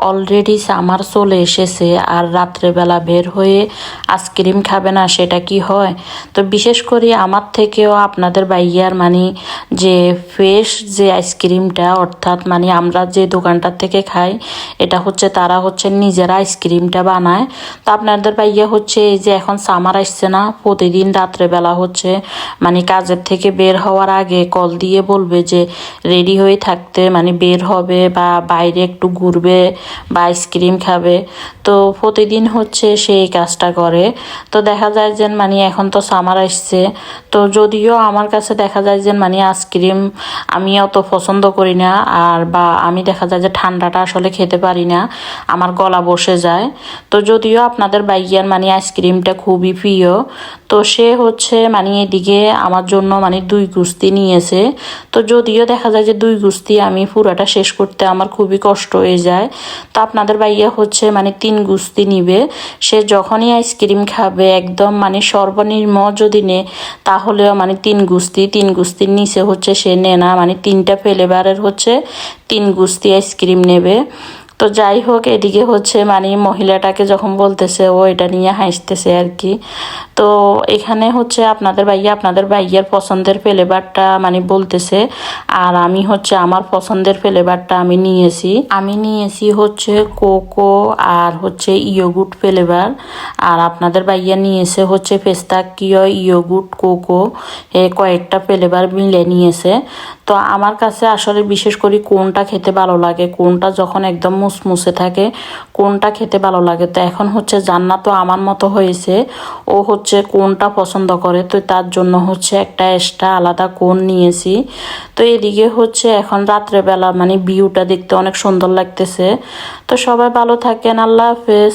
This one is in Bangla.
অলরেডি সামার চলে এসেছে আর রাত্রেবেলা বের হয়ে আইসক্রিম খাবে না সেটা কি হয়? তো বিশেষ করে আমার থেকেও আপনাদের ভাইয়ার মানে যে ফ্রেশ যে আইসক্রিমটা, অর্থাৎ মানে আমরা যে দোকানটার থেকে খাই, এটা হচ্ছে তারা হচ্ছে নিজেরা আইসক্রিমটা বানায়। তো আপনাদের ভাইয়া হচ্ছে এই যে এখন সামার আসছে না, প্রতিদিন রাত্রেবেলা হচ্ছে মানে কাজের থেকে বের হওয়ার আগে কল দিয়ে বলবে যে রেডি হয়ে থাকতে, মানে বের হবে বা বাইরে একটু ঘুরবে বা আইসক্রিম খাবে। তো প্রতিদিন হচ্ছে সে এই কাজটা করে। তো দেখা যায় যে মানে এখন তো সামার আসছে, তো যদিও আমার কাছে দেখা যায় যে মানে আইসক্রিম আমি অত পছন্দ করি না, আর বা আমি দেখা যায় যে ঠান্ডাটা আসলে খেতে পারি না, আমার গলা বসে যায়। তো যদিও আপনাদের ভাইয়ার মানে আইসক্রিমটা খুবই প্রিয়, তো সে হচ্ছে মানে এদিকে আমার জন্য মানে 2 গুস্তি নিয়েছে। তো যদিও দেখা যায় যে 2 গুস্তি আমি পুরাটা শেষ করতে আমার খুবই কষ্ট হয়ে যায়। তো আপনাদের ভাইয়া হচ্ছে মানে 3 গুস্তি নিবে। সে যখনই আইসক্রিম খাবে একদম মানে সর্বনিম্ন যদি নে, তাহলেও মানে 3 গুস্তির নিচে হচ্ছে সে নে না, মানে 3টা ফ্লেভারের হচ্ছে 3 গুস্তি আইসক্রিম নেবে। তো যাই হোক, এদিকে হচ্ছে মানে মহিলাটাকে যখন বলতেছে ও এটা নিয়ে হাসতেছে আর কি। তো এখানে হচ্ছে আপনাদের ভাইয়ার পছন্দের ফ্লেভারটা মানে বলতেছে, আর আমি হচ্ছে আমার পছন্দের ফ্লেভারটা আমি নিয়েছি হচ্ছে কোকো আর হচ্ছে ইয়োগুট ফ্লেভার। আর আপনাদের ভাইয়া নিয়েছে হচ্ছে পেস্তাকিও ইয়োগুট কোকো, কয়েকটা ফ্লেভার মিলে নিয়েছে। তো আমার কাছে আসলে বিশেষ করে কোনটা খেতে ভালো লাগে, কোনটা যখন একদম মুসমুসে থাকে কোনটা খেতে ভালো লাগে। তো এখন হচ্ছে জান্নাত তো আমার মতো হয়েছে, ও হচ্ছে কোনটা পছন্দ করে, তো তার জন্য হচ্ছে একটা এক্সট্রা আলাদা কোন নিয়েছি। তো এদিকে হচ্ছে এখন রাত্রেবেলা মানে ভিউটা দেখতে অনেক সুন্দর লাগতেছে। তো সবাই ভালো থাকেন, আল্লাহ হাফেজ।